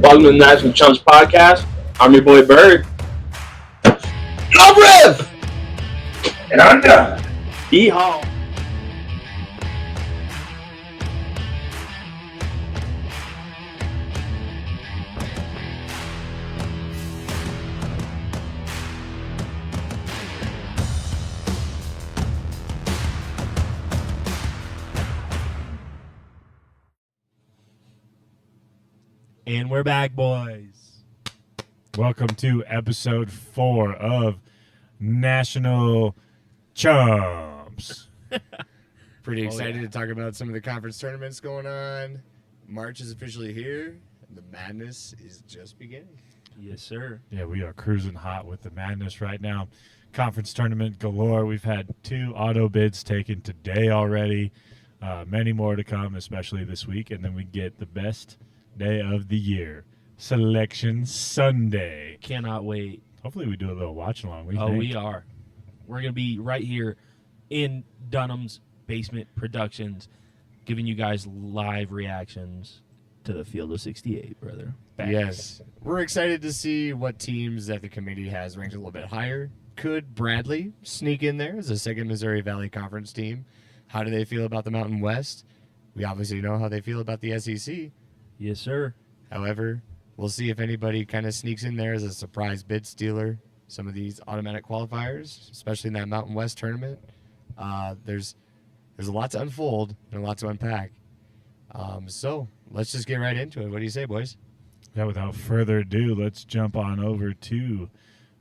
Welcome to the Knives and Chumps podcast. I'm your boy Bird. I'm Rev! And I'm done. Yeehaw. And we're back, boys. Welcome to episode 4 of National Chumps. Pretty excited to talk about some of the conference tournaments going on. March is officially here, and the madness is just beginning. Yes, sir. Yeah, we are cruising hot with the madness right now. Conference tournament galore. We've had 2 auto bids taken today already. Many more to come, especially this week. And then we get the best day of the year, Selection Sunday. Cannot wait. Hopefully we do a little watch along. We are. We're going to be right here in Dunham's Basement Productions, giving you guys live reactions to the Field of 68, brother. Yes. We're excited to see what teams that the committee has ranked a little bit higher. Could Bradley sneak in there as a second Missouri Valley Conference team? How do they feel about the Mountain West? We obviously know how they feel about the SEC. Yes, sir. However, we'll see if anybody kind of sneaks in there as a surprise bid stealer. Some of these automatic qualifiers, especially in that Mountain West tournament. There's a lot to unfold and a lot to unpack. So let's just get right into it. What do you say, boys? Yeah, without further ado, let's jump on over to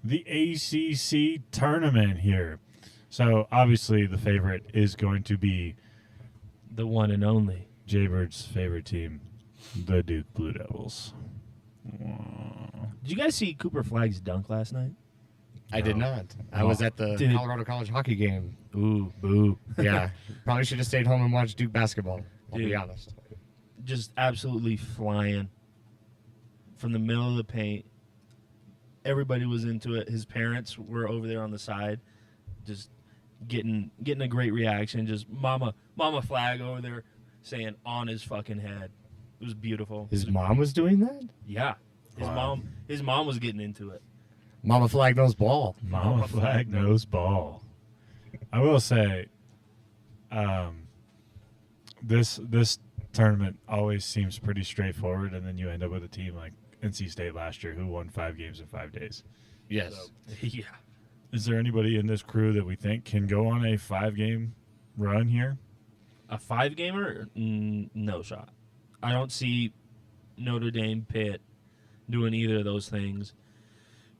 the ACC tournament here. So obviously the favorite is going to be The one and only. Jaybird's favorite team, the Duke Blue Devils. Did you guys see Cooper Flagg's dunk last night? I did not. I was at the Dude. Colorado College hockey game. Ooh, boo. Yeah. Probably should have stayed home and watched Duke basketball. I'll be Dude. honest. Just absolutely flying from the middle of the paint. Everybody was into it. His parents were over there on the side, just getting a great reaction. Just mama Flag over there saying on his fucking head. It was beautiful. His mom was doing that? Yeah. His mom was getting into it. Mama Flag knows ball. Mama Flag knows ball. I will say, this tournament always seems pretty straightforward, and then you end up with a team like NC State last year who won 5 games in 5 days. Yes. So, yeah. Is there anybody in this crew that we think can go on a 5-game run here? A 5-gamer? No shot. I don't see Notre Dame, Pitt doing either of those things.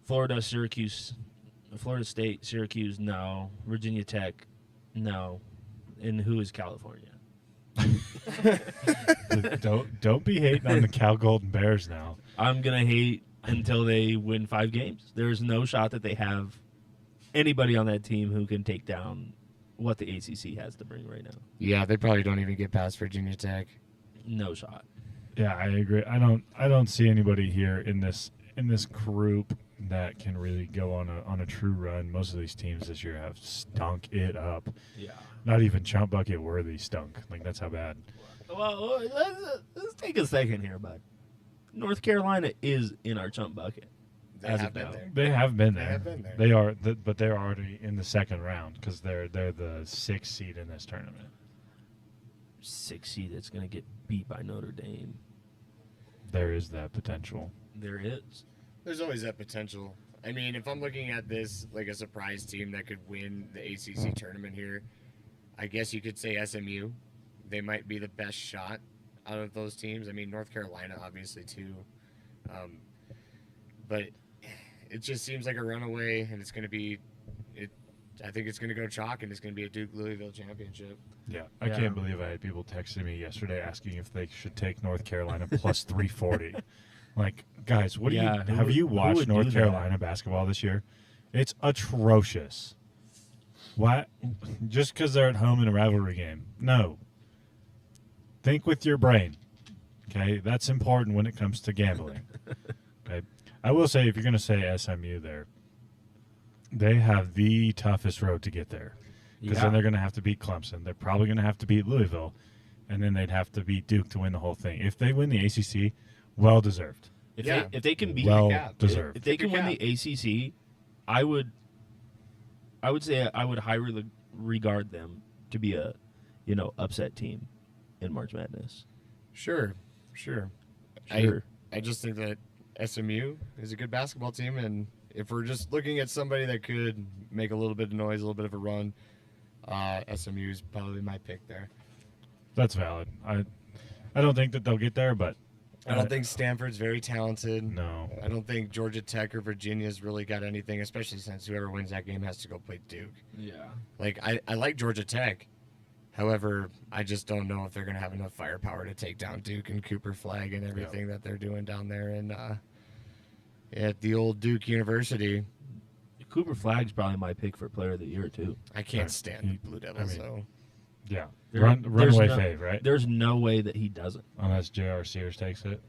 Florida State, Syracuse, no. Virginia Tech, no. And who is California? Don't be hating on the Cal Golden Bears now. I'm going to hate until they win 5 games. There's no shot that they have anybody on that team who can take down what the ACC has to bring right now. Yeah, they probably don't even get past Virginia Tech. No shot. Yeah, I agree. I don't see anybody here in this group that can really go on a true run. Most of these teams this year have stunk it up. Yeah. Not even Chump Bucket worthy stunk. Like, that's how bad. Well, let's take a second here, bud. North Carolina is in our chump bucket. They As have of been now. there. They have been They there. have been there. They are, but they're already in the second round because they're the 6th seed in this tournament. 6 seed that's going to get beat by Notre Dame. There is that potential. There is. There's always that potential. I mean, if I'm looking at this like a surprise team that could win the ACC tournament here, I guess you could say SMU. They might be the best shot out of those teams. I mean, North Carolina obviously too. But it just seems like a runaway, and it's going to be I think it's going to go chalk, and it's going to be a Duke-Louisville championship. Yeah, I can't believe I had people texting me yesterday asking if they should take North Carolina plus 340. Like, guys, what do you have you watched North Carolina basketball this year? It's atrocious. Why? Just because they're at home in a rivalry game? No. Think with your brain. Okay, that's important when it comes to gambling. Okay, I will say if you're going to say SMU there, they have the toughest road to get there because then they're going to have to beat Clemson. They're probably going to have to beat Louisville, and then they'd have to beat Duke to win the whole thing. If they win the ACC, well deserved. If they can be well deserved. if they can win the ACC, I would say I would highly regard them to be a upset team in March Madness. Sure. Sure. I just think that SMU is a good basketball team, and if we're just looking at somebody that could make a little bit of noise, a little bit of a run, SMU is probably my pick there. That's valid. I don't think that they'll get there, but I don't think Stanford's very talented. No. I don't think Georgia Tech or Virginia's really got anything, especially since whoever wins that game has to go play Duke. Yeah. Like, I like Georgia Tech. However, I just don't know if they're going to have enough firepower to take down Duke and Cooper Flag and everything that they're doing down there at the old Duke University. Cooper Flag's probably my pick for Player of the Year too. I can't stand the Blue Devils, so. Yeah. There's Runaway no, fave, right? There's no way that he doesn't. Unless J.R. Sears takes it.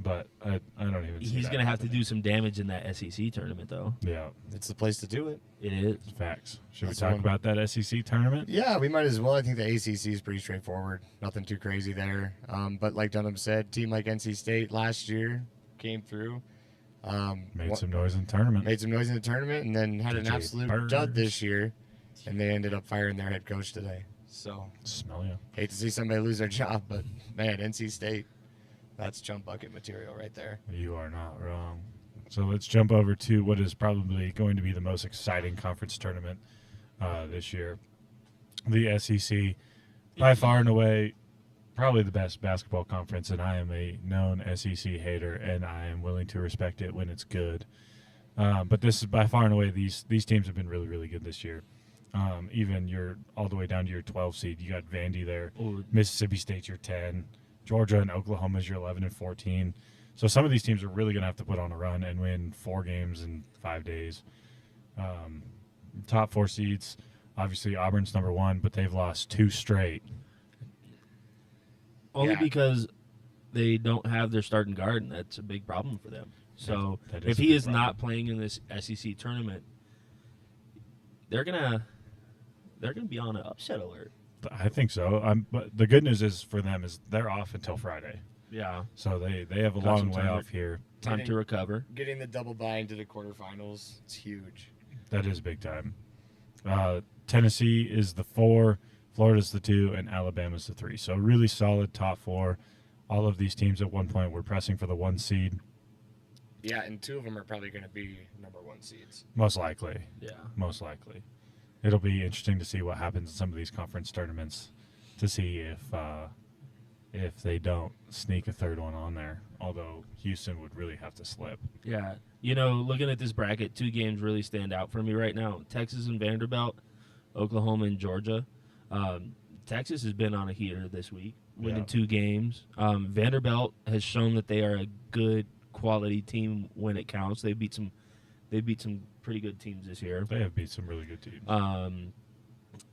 But I don't even see He's that going to have to happening. do some damage in that SEC tournament, though. Yeah. It's the place to do it. It is. Facts. Should That's we talk one. about that SEC tournament? Yeah, we might as well. I think the ACC is pretty straightforward. Nothing too crazy there. But like Dunham said, team like NC State last year came through. Made some noise in the tournament. Made some noise in the tournament, and then had an DJ absolute Birds. dud this year. And they ended up firing their head coach today. So, Smell you. hate to see somebody lose their job, but man, NC State, that's chump bucket material right there. You are not wrong. So let's jump over to what is probably going to be the most exciting conference tournament this year. The SEC, by far and away, probably the best basketball conference, and I am a known SEC hater, and I am willing to respect it when it's good. But this is by far and away, these teams have been really, really good this year. Even you're all the way down to your 12 seed. You got Vandy there. Mississippi State's your 10. Georgia and Oklahoma's your 11 and 14. So some of these teams are really going to have to put on a run and win 4 games in 5 days. Top 4 seeds, obviously Auburn's number 1, but they've lost 2 straight. Only Yeah. because they don't have their starting guard, and that's a big problem for them. So That is if a he big is problem. not playing in this SEC tournament, they're gonna be on an upset alert. I think so. But the good news is for them is they're off until Friday. Yeah, So they have a Got long some way time off here. time to recover. Getting the double bye into the quarterfinals, it's huge. That is big time. Tennessee is the 4, Florida's the 2, and Alabama's the 3. So really solid top 4. All of these teams at one point were pressing for the 1 seed, Yeah, and 2 of them are probably going to be number 1 seeds. most likely. Yeah, Most likely. It'll be interesting to see what happens in some of these conference tournaments to see if they don't sneak a third one on there. Although Houston would really have to slip. yeah. Looking at this bracket, 2 games really stand out for me right now: Texas and Vanderbilt, Oklahoma and Georgia. Texas has been on a heater this week, winning 2 games. Vanderbilt has shown that they are a good quality team when it counts. They beat some pretty good teams this year. They have beat some really good teams.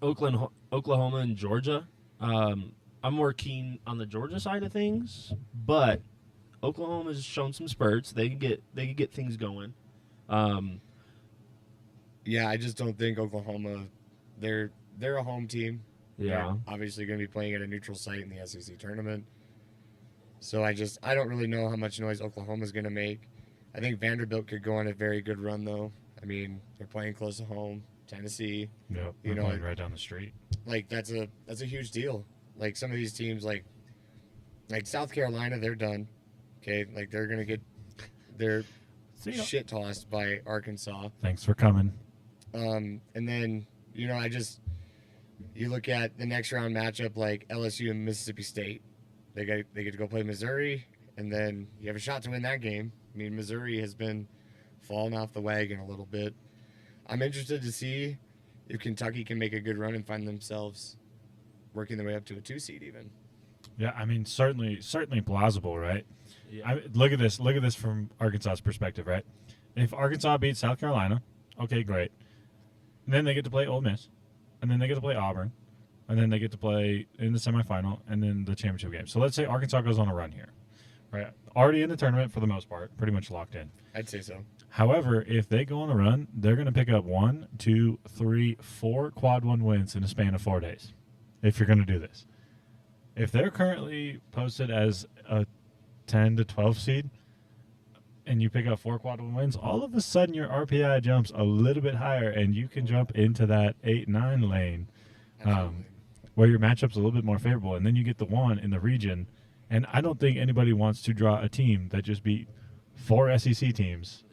Oklahoma and Georgia. I'm more keen on the Georgia side of things, but Oklahoma has shown some spurts. They can get things going. Yeah, I just don't think Oklahoma, they're a home team. Yeah. They're obviously going to be playing at a neutral site in the SEC tournament. So I don't really know how much noise Oklahoma's going to make. I think Vanderbilt could go on a very good run, though. I mean, they're playing close to home. Tennessee, Yep, you know, playing right down the street. like that's a huge deal. Like some of these teams, like South Carolina, they're done. Okay, like they're gonna get their See ya. shit tossed by Arkansas. Thanks for coming. And then you look at the next round matchup like LSU and Mississippi State. They get to go play Missouri, and then you have a shot to win that game. I mean, Missouri has been falling off the wagon a little bit. I'm interested to see if Kentucky can make a good run and find themselves working their way up to a 2 seed even. Yeah, I mean, certainly plausible, right? Yeah. Look at this from Arkansas's perspective, right? If Arkansas beats South Carolina, okay, great. And then they get to play Ole Miss, and then they get to play Auburn, and then they get to play in the semifinal, and then the championship game. So let's say Arkansas goes on a run here, right? Already in the tournament for the most part, pretty much locked in. I'd say so. However, if they go on a run, they're going to pick up 1, 2, 3, 4 quad 1 wins in a span of 4 days. If you're going to do this, if they're currently posted as a 10 to 12 seed, and you pick up 4 quad-1 wins, all of a sudden your RPI jumps a little bit higher, and you can jump into that 8-9 lane, where your matchup's a little bit more favorable, and then you get the 1 in the region. And I don't think anybody wants to draw a team that just beat 4 SEC teams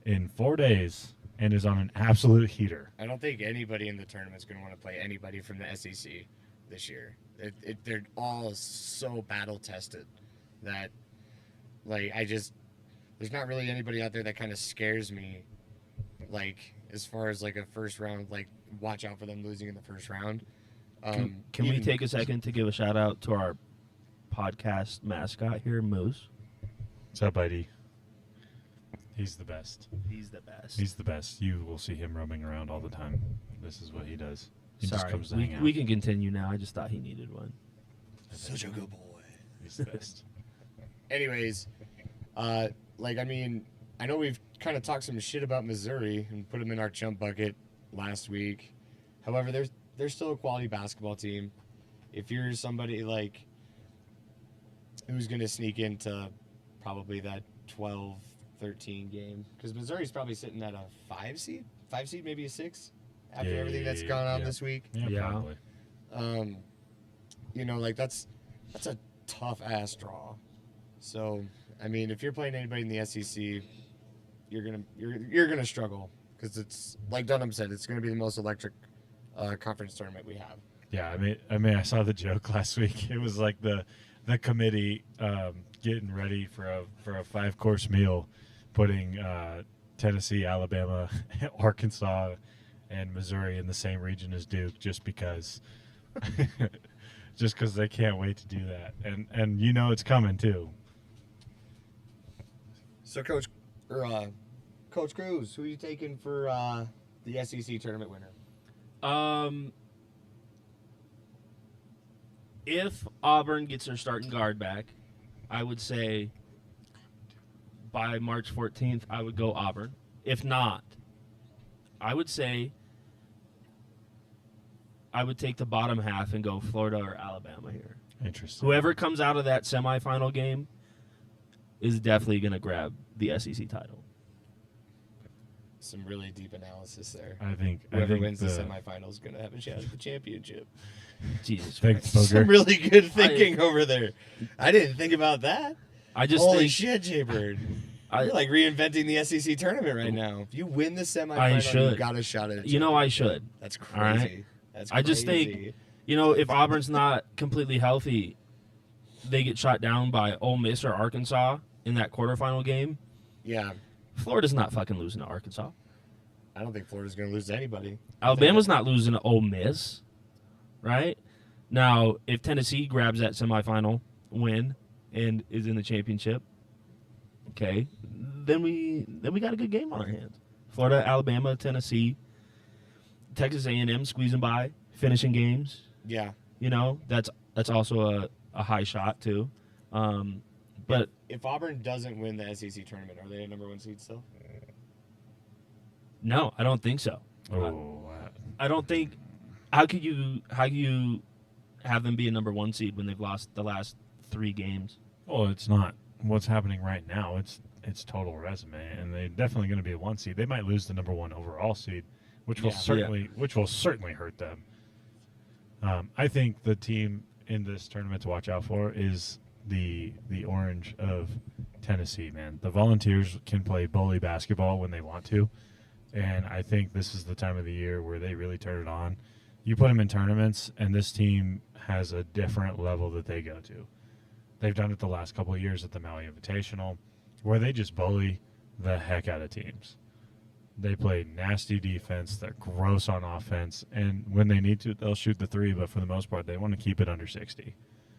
in 4 days and is on an absolute heater. I don't think anybody in the tournament's going to want to play anybody from the SEC this year. They're all so battle tested that, like, there's not really anybody out there that kind of scares me, like, as far as, like, a first round, like, watch out for them losing in the first round. Can we take a second to give a shout out to our podcast mascot here, Moose? What's up, buddy? He's the best. He's the best. He's the best. You will see him roaming around all the time. This is what he does. He just Sorry, comes to hang out. we can continue now. I just thought he needed one. Such a good boy. He's the best. Anyways, like, I mean, I know we've kind of talked some shit about Missouri and put them in our chump bucket last week. However, they're still a quality basketball team. If you're somebody, like, who's going to sneak into probably that 12-13 game, because Missouri's probably sitting at a 5 seed, maybe a 6, after everything that's gone on this week. Yeah, probably. You know, like, that's a tough ass draw. So, I mean, if you're playing anybody in the SEC, you're gonna struggle, because it's, like Dunham said, it's gonna be the most electric conference tournament we have. Yeah, I mean, I saw the joke last week. It was like the committee getting ready for a 5-course meal, putting Tennessee, Alabama, Arkansas, and Missouri in the same region as Duke, just because they can't wait to do that, and you know it's coming too. So, Coach Cruz, who are you taking for the SEC tournament winner? If Auburn gets their starting guard back, I would say by March 14th, I would go Auburn. If not, I would say I would take the bottom half and go Florida or Alabama here. Interesting. Whoever comes out of that semifinal game is definitely going to grab the SEC title. Some really deep analysis there. I think Whoever wins the semifinals is going to have a shot at the championship. Jesus Thanks, Christ. Some really good thinking over there. I didn't think about that. I just Holy think shit, Jay-Bird. You're like reinventing the SEC tournament right now. If you win the semifinal, you got a shot at it. You know I should. That's crazy. All right? That's I just think, you know, if Auburn's not completely healthy, they get shot down by Ole Miss or Arkansas in that quarterfinal game. Yeah. Florida's not fucking losing to Arkansas. I don't think Florida's going to lose to anybody. Alabama's not losing to Ole Miss, right? Now, if Tennessee grabs that semifinal win and is in the championship, okay, then we got a good game on our hands. Florida, Alabama, Tennessee, Texas A&M squeezing by, finishing games. Yeah. You know, that's also a high shot too. But if Auburn doesn't win the SEC tournament, are they a number 1 seed still? no, I don't think so. I don't think. How could you have them be a number 1 seed when they've lost the last 3 games? Well, it's not what's happening right now. It's total resume, and they're definitely going to be a 1 seed. They might lose the number 1 overall seed, which will certainly hurt them. I think the team in this tournament to watch out for is the Orange of Tennessee. Man, the Volunteers can play bully basketball when they want to, and I think this is the time of the year where they really turn it on. You put them in tournaments, and this team has a different level that they go to. They've done it the last couple of years at the Maui Invitational, where they just bully the heck out of teams. They play nasty defense. They're gross on offense, and when they need to, they'll shoot the 3. But for the most part, they want to keep it under 60.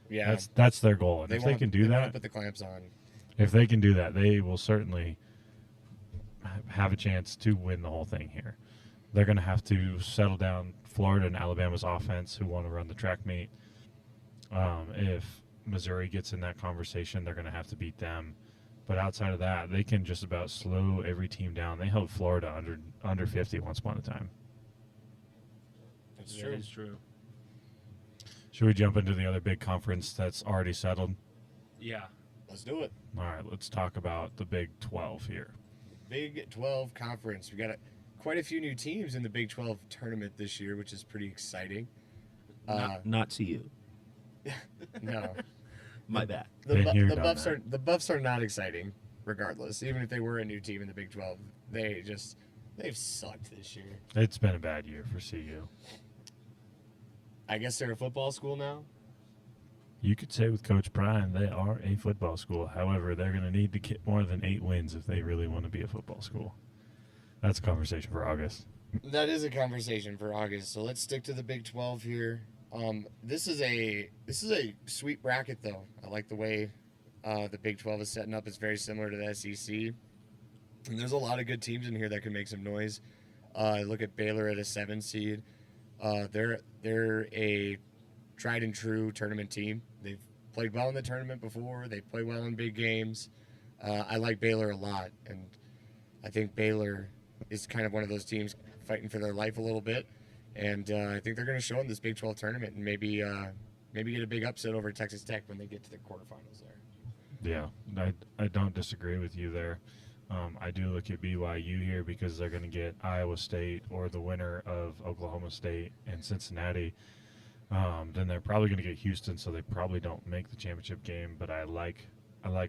Yeah, that's their goal. And if they can do that, put the clamps on. If they can do that, they will certainly have a chance to win the whole thing here. They're going to have to settle down Florida and Alabama's offense, who want to run the track meet. If Missouri gets in that conversation, they're going to have to beat them. But outside of that, they can just about slow every team down. They held Florida under 50 once upon a time. That's true. It's true. Should we jump into the other big conference that's already settled? Yeah. Let's do it. All right, let's talk about the Big 12 here. Big 12 conference. We got quite a few new teams in the Big 12 tournament this year, which is pretty exciting. Not CU. No, My bad. Been here, the done Buffs that. are the Buffs are not exciting, regardless. Even if they were a new team in the Big 12, they've sucked this year. It's been a bad year for CU. I guess they're a football school now. You could say with Coach Prime, they are a football school. However, they're going to need to get more than 8 wins if they really want to be a football school. That's a conversation for August. That is a conversation for August. So let's stick to the Big 12 here. This is a sweet bracket though. I like the way the Big 12 is setting up. It's very similar to the SEC. And there's a lot of good teams in here that can make some noise. Look at Baylor at a 7 seed. They're a tried and true tournament team. They've played well in the tournament before. They play well in big games. I like Baylor a lot, and I think Baylor is kind of one of those teams fighting for their life a little bit. And I think they're going to show in this Big 12 tournament and maybe get a big upset over Texas Tech when they get to the quarterfinals there. Yeah, I don't disagree with you there. I do look at BYU here because they're going to get Iowa State or the winner of Oklahoma State and Cincinnati. Then they're probably going to get Houston, so they probably don't make the championship game. But I like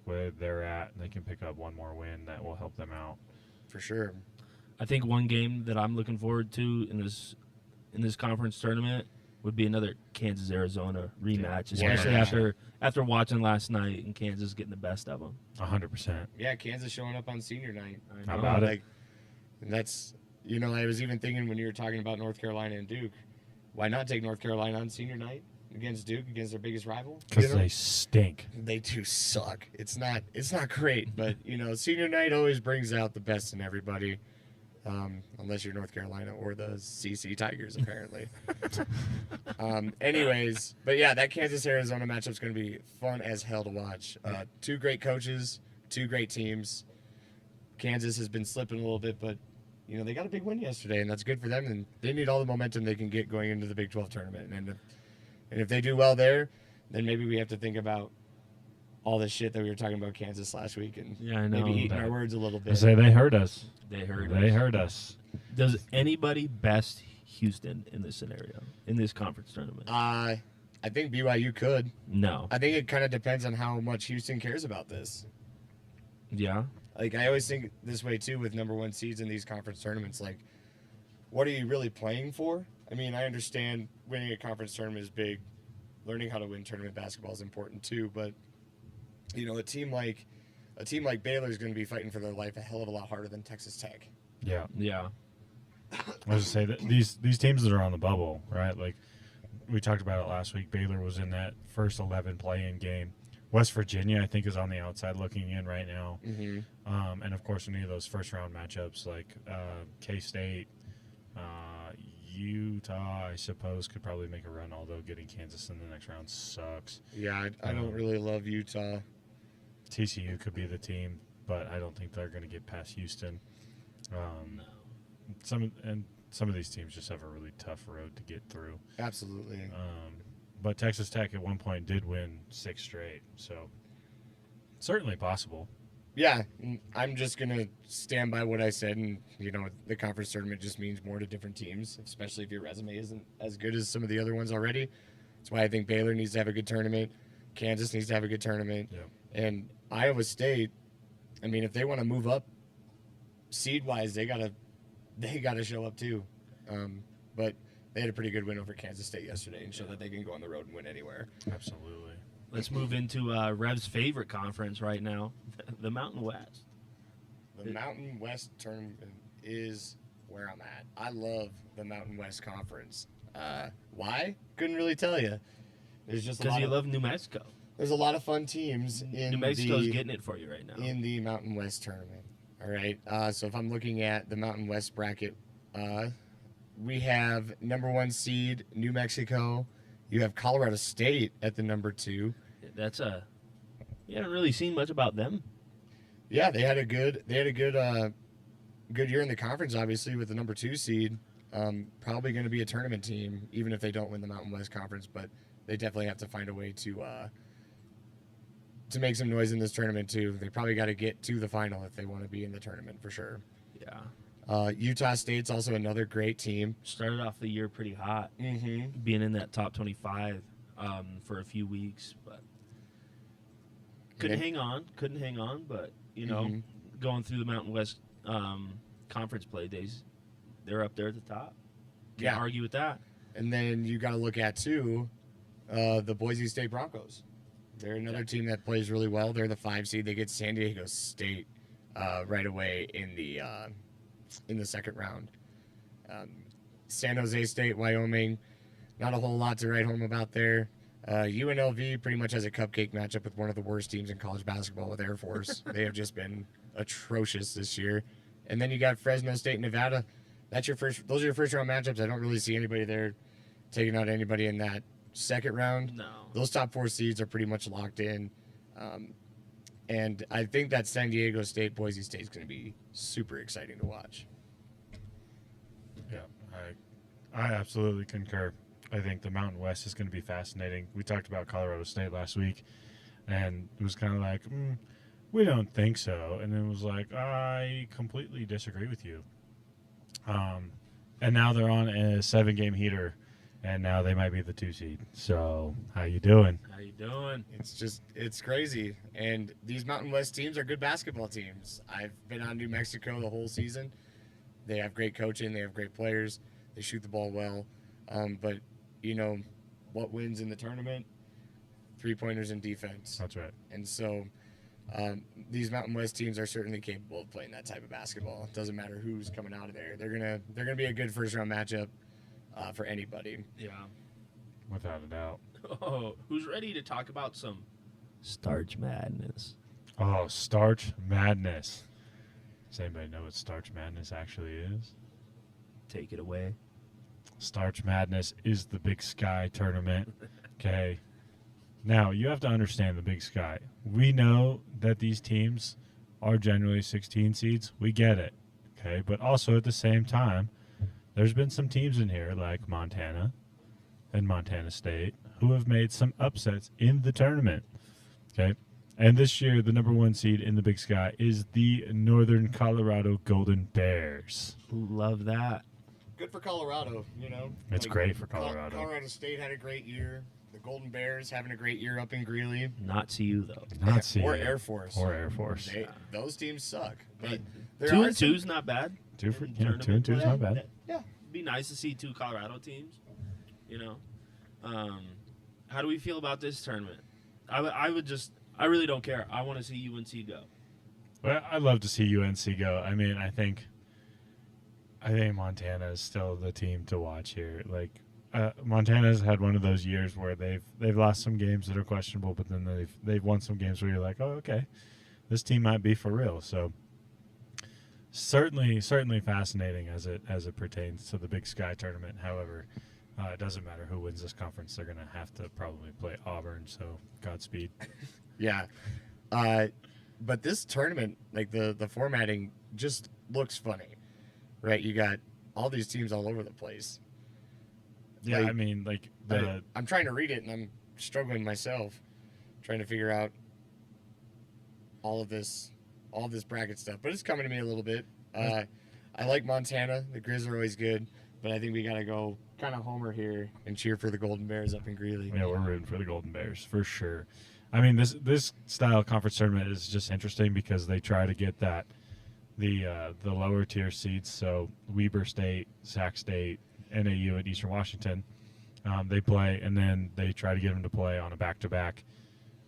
where they're at, and they can pick up one more win that will help them out. For sure. I think one game that I'm looking forward to in this conference tournament would be another Kansas-Arizona rematch, Yeah. especially 100%. after watching last night and Kansas getting the best of them. 100%. Yeah, Kansas showing up on senior night. I How know, about it? like, and that's, I was even thinking when you were talking about North Carolina and Duke, why not take North Carolina on senior night against Duke, against their biggest rival? Because they stink. They do suck. It's not great, but senior night always brings out the best in everybody. Unless you're North Carolina or the CC Tigers, apparently. Anyways, but yeah, that Kansas-Arizona matchup's going to be fun as hell to watch. 2 great coaches, 2 great teams. Kansas has been slipping a little bit, but they got a big win yesterday, and that's good for them. And they need all the momentum they can get going into the Big 12 tournament. And if they do well there, then maybe we have to think about all this shit that we were talking about Kansas last week, and Yeah, I know. maybe eating our words a little I bit. say they hurt us. They heard They us. hurt us. Does anybody best Houston in this scenario, in this conference tournament? I think BYU could. No. I think it kind of depends on how much Houston cares about this. Yeah. Like, I always think this way, too, with number 1 seeds in these conference tournaments. Like, what are you really playing for? I mean, I understand winning a conference tournament is big. Learning how to win tournament basketball is important, too. But, a team like Baylor is going to be fighting for their life a hell of a lot harder than Texas Tech. Yeah. Yeah. I was going to say that these teams that are on the bubble, right? Like, we talked about it last week. Baylor was in that first 11 play-in game. West Virginia, I think, is on the outside looking in right now. Mm-hmm. And, of course, any of those first-round matchups like K-State, Utah, I suppose, could probably make a run, although getting Kansas in the next round sucks. Yeah, I don't really love Utah. TCU could be the team, but I don't think they're going to get past Houston. Some of these teams just have a really tough road to get through. Absolutely. But Texas Tech at one point did win 6 straight, so certainly possible. Yeah, I'm just going to stand by what I said, and, the conference tournament just means more to different teams, especially if your resume isn't as good as some of the other ones already. That's why I think Baylor needs to have a good tournament. Kansas needs to have a good tournament. Yep. And Iowa State, I mean, if they want to move up seed-wise, they gotta show up too. But they had a pretty good win over Kansas State yesterday and show that they can go on the road and win anywhere. Absolutely. Let's move into Rev's favorite conference right now, the Mountain West. The Mountain West tournament is where I'm at. I love the Mountain West Conference. Why? Couldn't really tell you. There's just Because you love New Mexico. there's a lot of fun teams in New Mexico's getting it for you right now. in the Mountain West tournament. All right. So if I'm looking at the Mountain West bracket, we have number 1 seed New Mexico. You have Colorado State at the number 2. You haven't really seen much about them. Yeah, they had a good good year in the conference, obviously, with the number 2 seed. Probably going to be a tournament team, even if they don't win the Mountain West Conference. But they definitely have to find a way to to make some noise in this tournament too. They probably got to get to the final if they want to be in the tournament for sure. Yeah. Utah State's also another great team. Started off the year pretty hot, Mm-hmm. being in that top 25 for a few weeks, but couldn't hang on. But going through the Mountain West conference play days, they're up there at the top. Can't argue with that. And then you got to look at too the Boise State Broncos. They're another team that plays really well. They're the 5 seed. They get San Diego State right away in the second round. San Jose State, Wyoming, not a whole lot to write home about there. UNLV pretty much has a cupcake matchup with one of the worst teams in college basketball with Air Force. They have just been atrocious this year. And then you got Fresno State, Nevada. Those are your first round matchups. I don't really see anybody there taking out anybody in that second round. No. Those top 4 seeds are pretty much locked in. And I think that San Diego State, Boise State is going to be super exciting to watch. Yeah, I absolutely concur. I think the Mountain West is going to be fascinating. We talked about Colorado State last week, and it was kind of like, we don't think so. And it was like, I completely disagree with you. And now they're on a 7-game heater, and now they might be the 2 seed. So how you doing? It's crazy. And these Mountain West teams are good basketball teams. I've been on New Mexico the whole season. They have great coaching. They have great players. They shoot the ball well. But, what wins in the tournament? 3-pointers and defense. That's right. And so these Mountain West teams are certainly capable of playing that type of basketball. It doesn't matter who's coming out of there. They're gonna be a good first-round matchup for anybody. Yeah. Without a doubt. Oh, who's ready to talk about some starch madness? Oh, Starch Madness. Does anybody know what Starch Madness actually is? Take it away. Starch Madness is the Big Sky tournament. Okay. Now, you have to understand the Big Sky. We know that these teams are generally 16 seeds. We get it. Okay. But also at the same time, there's been some teams in here like Montana and Montana State who have made some upsets in the tournament. Okay. And this year, the number 1 seed in the Big Sky is the Northern Colorado Golden Bears. Love that. Good for Colorado, It's great for Colorado. Colorado State had a great year. The Golden Bears having a great year up in Greeley. Not CU, though. Not CU. Or Air Force. Those teams suck. But 2-2 is not bad. 2-2 is not bad. Yeah. It'd be nice to see 2 Colorado teams. How do we feel about this tournament? I really don't care. I want to see UNC go. Well, I'd love to see UNC go. I mean, I think Montana is still the team to watch here. Like, Montana's had one of those years where they've lost some games that are questionable, but then they've won some games where you're like, oh, okay, this team might be for real. So certainly fascinating as it pertains to the Big Sky tournament. However, it doesn't matter who wins this conference; they're going to have to probably play Auburn. So Godspeed. Yeah. But this tournament, like the formatting, just looks funny, right? You got all these teams all over the place. Yeah, Like, I mean, like I'm trying to read it and I'm struggling myself, trying to figure out all of this bracket stuff. But it's coming to me a little bit. I like Montana. The Grizz are always good, but I think we got to go kind of homer here and cheer for the Golden Bears up in Greeley. Yeah, we're rooting for the Golden Bears for sure. I mean, this style conference tournament is just interesting because they try to get the lower tier seeds. So Weber State, Sac State, NAU, and Eastern Washington, they play, and then they try to get them to play on a back-to-back,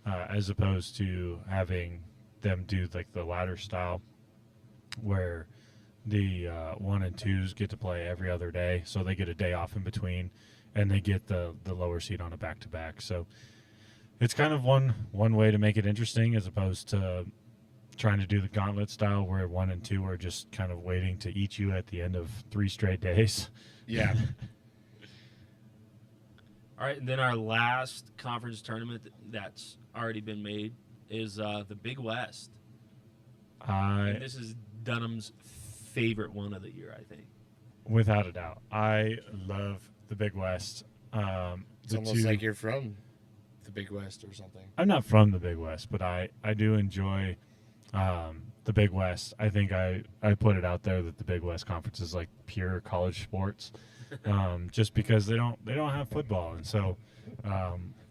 as opposed to having them do like the ladder style, where the 1 and 2s get to play every other day, so they get a day off in between, and they get the lower seed on a back-to-back. So it's kind of one way to make it interesting, as opposed to trying to do the gauntlet style where 1 and 2 are just kind of waiting to eat you at the end of 3 straight days. Yeah. All right, and then our last conference tournament that's already been made is the Big West. And this is Dunham's favorite one of the year, I think. Without a doubt. I love the Big West. It's almost like you're from the Big West or something. I'm not from the Big West, but I do enjoy the Big West. I think I put it out there that the Big West Conference is like pure college sports, just because they don't have football, and so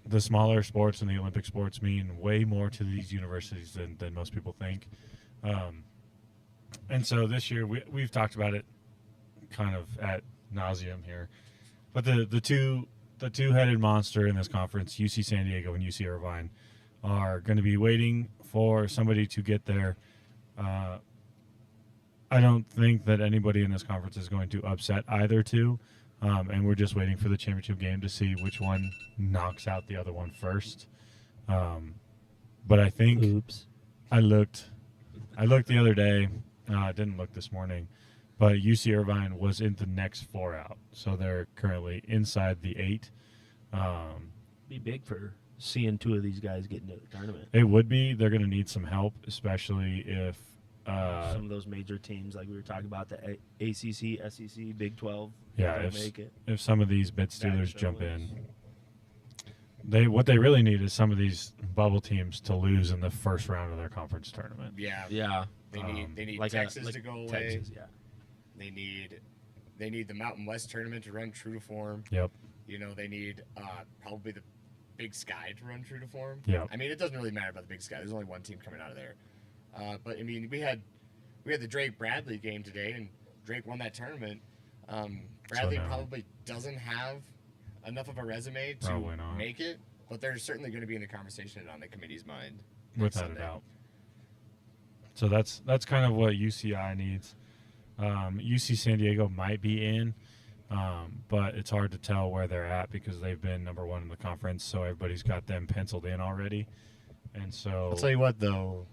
the smaller sports and the Olympic sports mean way more to these universities than most people think. And so this year we've talked about it kind of at nauseum here, but the two-headed monster in this conference, UC San Diego and UC Irvine, are going to be waiting for somebody to get there. I don't think that anybody in this conference is going to upset either two, and we're just waiting for the championship game to see which one knocks out the other one first. But I think Oops. I looked the other day. Didn't look this morning, but UC Irvine was in the next 4 out, so they're currently inside the 8. Be big for seeing two of these guys get into the tournament. It would be. They're going to need some help, especially if some of those major teams, like we were talking about, the ACC, SEC, Big 12, yeah, don't make it. if some of these bid stealers Back jump shoulders. in. What they really need is some of these bubble teams to lose in the first round of their conference tournament. Yeah. Yeah, They need like Texas like to go away. Texas, yeah. They need the Mountain West tournament to run true to form. Yep. You know, they need probably the Big Sky to run true to form. Yep. I mean, it doesn't really matter about the Big Sky. There's only one team coming out of there. But I mean, we had the Drake Bradley game today, and Drake won that tournament. Bradley now- probably doesn't have enough of a resume to Probably not. make it, but they're certainly going to be in the conversation and on the committee's mind. Without a Sunday. doubt. So that's kind of what UCI needs. UC San Diego might be in, but it's hard to tell where they're at because they've been number 1 in the conference, so everybody's got them penciled in already. And so I'll tell you what, though,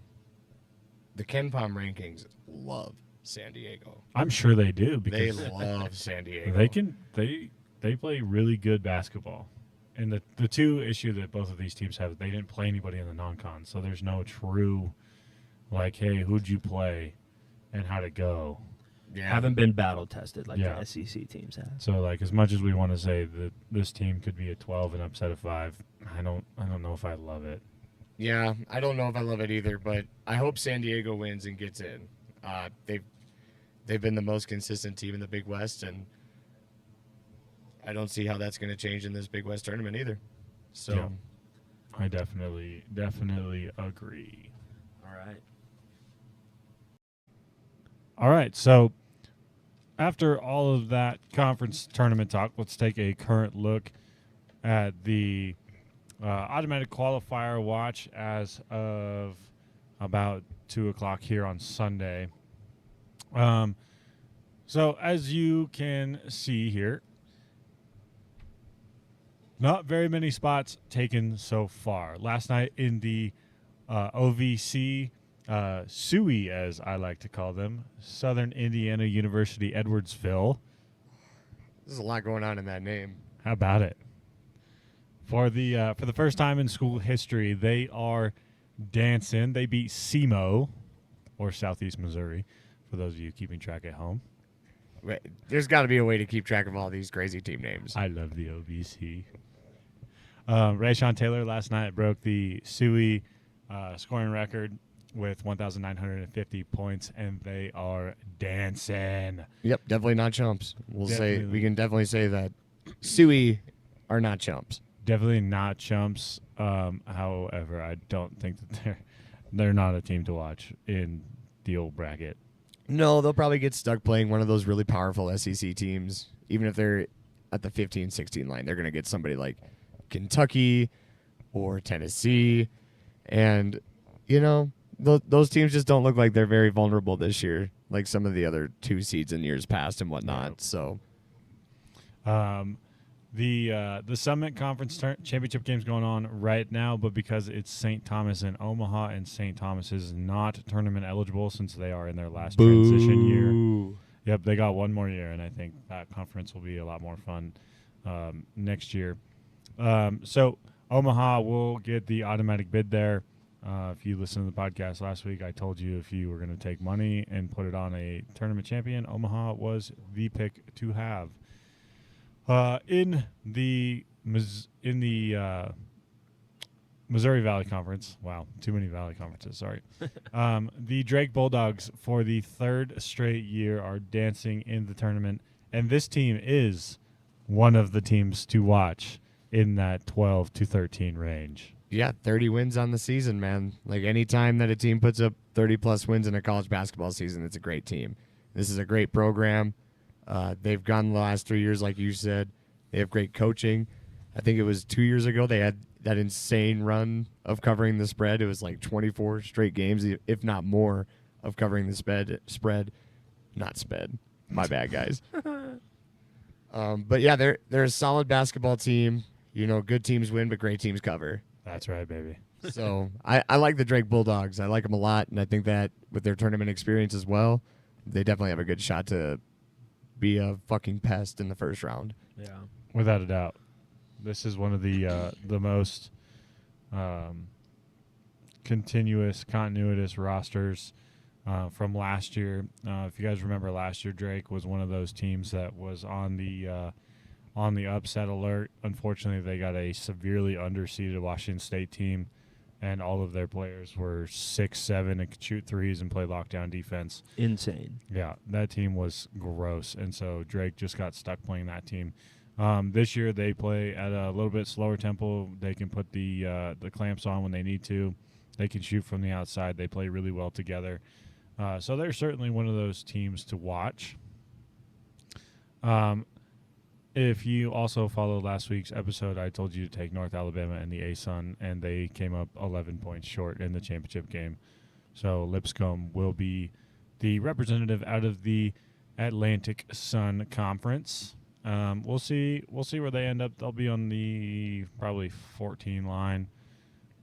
the KenPom rankings love San Diego. I'm sure they do They because love San Diego. they play really good basketball. And the two issue that both of these teams have, they didn't play anybody in the non-con, so there's no true, like, hey, who'd you play and how'd it go? Yeah. Haven't been battle tested like Yeah. the SEC teams have. So, like, as much as we want to say that this team could be a 12 and upset a 5, I don't know if I love it. Yeah, I don't know if I love it either, but I hope San Diego wins and gets in. They've been the most consistent team in the Big West, and I don't see how that's going to change in this Big West tournament either. So, Yeah. I definitely agree. All right. All right, so after all of that conference tournament talk, let's take a current look at the automatic qualifier watch as of about 2 o'clock here on Sunday. So as you can see here, not very many spots taken so far. Last night in the OVC, SUI, as I like to call them, Southern Indiana University Edwardsville. there's a lot going on in that name. How about it? For the first time in school history, they are dancing. They beat SEMO, or Southeast Missouri, for those of you keeping track at home. Wait, there's got to be a way to keep track of all these crazy team names. I love the OVC. Rayshawn Taylor last night broke the SUI scoring record with 1,950 points, and they are dancing. Yep, definitely not chumps. We Definitely. can definitely say that SUI are not chumps. Definitely not Chumps. However, I don't think that they're not a team to watch in the old bracket. No, they'll probably get stuck playing one of those really powerful SEC teams. Even if they're at the 15-16 line, they're going to get somebody like Kentucky or Tennessee. And, you know, those teams just don't look like they're very vulnerable this year, like some of the other 2 seeds in years past and whatnot. So, The Summit Conference Championship game's going on right now, but because it's St. Thomas and Omaha, and St. Thomas is not tournament eligible since they are in their last transition year. Yep, they got one more year, and I think that conference will be a lot more fun next year. So Omaha will get the automatic bid there. If you listened to the podcast last week, I told you if you were going to take money and put it on a tournament champion, Omaha was the pick to have. In the Missouri Valley Conference. Wow, too many Valley Conferences. Sorry. The Drake Bulldogs, for the third straight year, are dancing in the tournament, and this team is one of the teams to watch in that 12 to 13 range. Yeah, 30 wins on the season, man. Like, any time that a team puts up 30-plus wins in a college basketball season, it's a great team. This is a great program. They've gone the last 3 years, like you said. They have great coaching. I think it was 2 years ago they had that insane run of covering the spread. It was like 24 straight games, if not more, of covering the spread. Not sped. My bad, guys. But, yeah, they're a solid basketball team. You know, good teams win, but great teams cover. That's right, baby. So I like the Drake Bulldogs. I like them a lot, and I think that with their tournament experience as well, they definitely have a good shot to be a fucking pest in the first round. Yeah. Without a doubt. This is one of the most continuous rosters from last year. If you guys remember last year, Drake was one of those teams that was on the upset alert. Unfortunately, they got a severely underseeded Washington State team, and all of their players were 6'7" and could shoot threes and play lockdown defense. Insane. Yeah, that team was gross, and so Drake just got stuck playing that team. This year they play at a little bit slower tempo. They can put the clamps on when they need to. They can shoot from the outside. They play really well together. So they're certainly one of those teams to watch. If you also followed last week's episode, I told you to take North Alabama and the ASUN, and they came up 11 points short in the championship game. So Lipscomb will be the representative out of the Atlantic Sun Conference. We'll see where they end up. They'll be on the probably 14 line.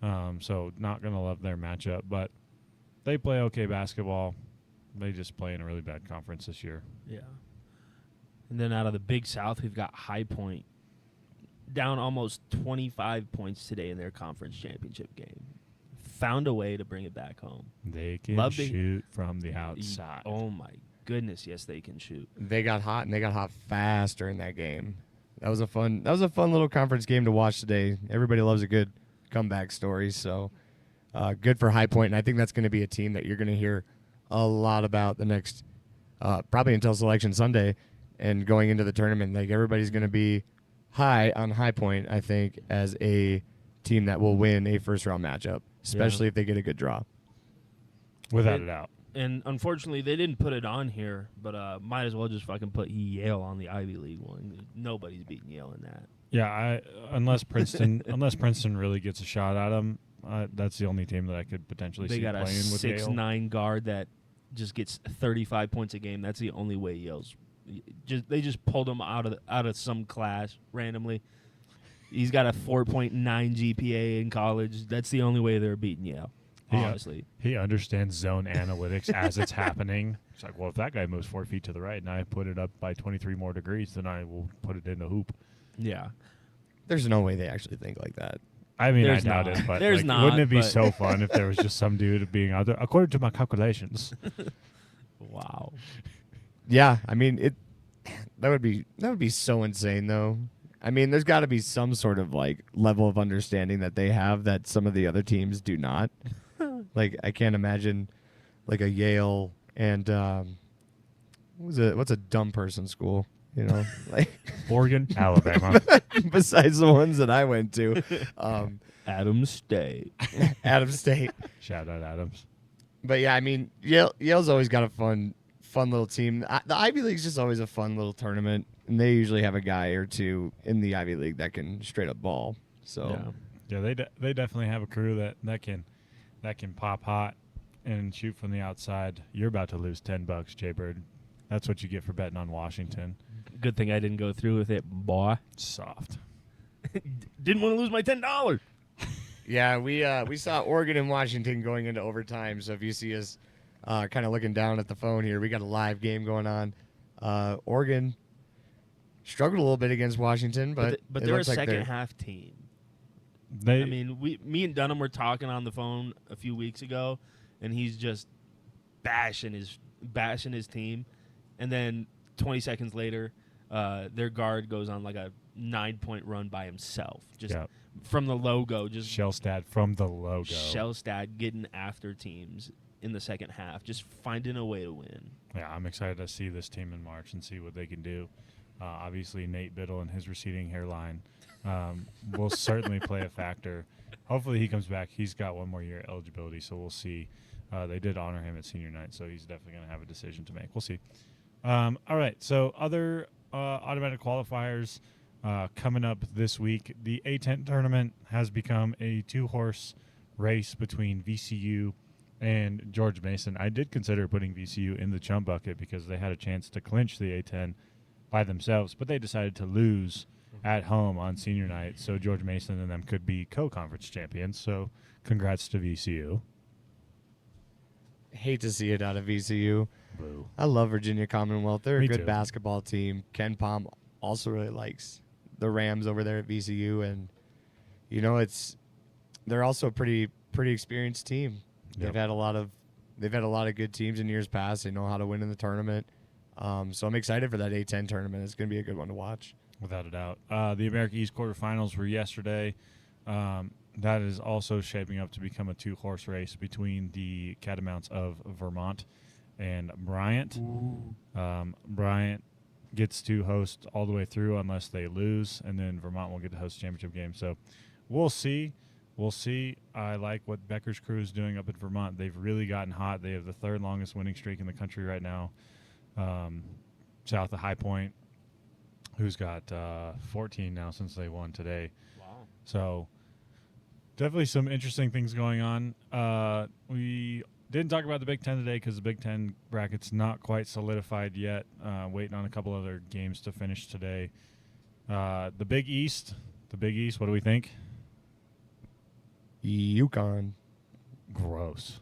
So not going to love their matchup, but they play okay basketball. They just play in a really bad conference this year. Yeah. And then out of the Big South, we've got High Point down almost 25 points today in their conference championship game. Found a way to bring it back home. They can shoot from the outside. Oh, my goodness, yes, they can shoot. They got hot, and they got hot fast during that game. That was a fun little conference game to watch today. Everybody loves a good comeback story, so good for High Point, and I think that's going to be a team that you're going to hear a lot about the next probably until Selection Sunday. And going into the tournament, like, everybody's going to be high on High Point, I think, as a team that will win a first-round matchup, especially if they get a good draw. Without a doubt. And unfortunately, they didn't put it on here, but might as well just fucking put Yale on the Ivy League one. Nobody's beating Yale in that. Yeah, unless Princeton really gets a shot at them, that's the only team that I could potentially see playing with Yale. They got a 6'9" guard that just gets 35 points a game. That's the only way Yale's. They just pulled him out of some class randomly. He's got a 4.9 GPA in college. That's the only way they're beating Yale. Honestly, he understands zone analytics as it's happening. It's like, well, if that guy moves 4 feet to the right and I put it up by 23 more degrees, then I will put it in the hoop. Yeah, there's no way they actually think like that. I mean, There's I doubt not. it, but There's not, wouldn't it be but- so fun if there was just some dude being out there, according to my calculations? wow. Yeah, I mean, that would be so insane, though. I mean, there's got to be some sort of, like, level of understanding that they have that some of the other teams do not. Like, I can't imagine, like, a Yale and what's a dumb person school, you know? Like Oregon, Alabama. besides the ones that I went to. Adams State. Adams State. Shout out Adams. But, yeah, I mean, Yale's always got a fun little team. The Ivy League's just always a fun little tournament, and they usually have a guy or two in the Ivy League that can straight up ball. So yeah, they definitely have a crew that can pop hot and shoot from the outside. You're about to lose $10, Jay Bird. That's what you get for betting on Washington. Good thing I didn't go through with it, boy. Soft. Didn't want to lose my $10. yeah, we saw Oregon and Washington going into overtime. So if you see us kind of looking down at the phone here, we got a live game going on. Oregon struggled a little bit against Washington, but it they're a looks like second half team. They, I mean, me and Dunham were talking on the phone a few weeks ago, and he's just bashing his team, and then 20 seconds later, their guard goes on like a 9-point run by himself, just from the logo, just Shellstad from the logo. Shellstad getting after teams in the second half, just finding a way to win. Yeah, I'm excited to see this team in March and see what they can do. Obviously, Nate Biddle and his receding hairline will certainly play a factor. Hopefully, he comes back. He's got one more year eligibility, so we'll see. They did honor him at senior night, so he's definitely going to have a decision to make. We'll see. All right, so other automatic qualifiers coming up this week. The A10 tournament has become a 2-horse race between VCU and George Mason. I did consider putting VCU in the chump bucket because they had a chance to clinch the A10 by themselves, but they decided to lose at home on senior night, so George Mason and them could be co-conference champions. So congrats to VCU. Hate to see it out of VCU. Boo. I love Virginia Commonwealth. They're Me a good too. basketball team. Ken Palm also really likes the Rams over there at VCU, and they're also a pretty experienced team. Yep. They've had a lot of good teams in years past. They know how to win in the tournament. So I'm excited for that A10 tournament. It's going to be a good one to watch. Without a doubt. The America East quarterfinals were yesterday. That is also shaping up to become a 2-horse race between the Catamounts of Vermont and Bryant. Bryant gets to host all the way through unless they lose, and then Vermont will get to host championship game. So we'll see. We'll see. I like what Becker's crew is doing up at Vermont. They've really gotten hot. They have the 3rd longest winning streak in the country right now, south of High Point, who's got 14 now since they won today. Wow. So definitely some interesting things going on. We didn't talk about the Big Ten today because the Big Ten bracket's not quite solidified yet. Waiting on a couple other games to finish today. The Big East, what do we think? UConn. Gross.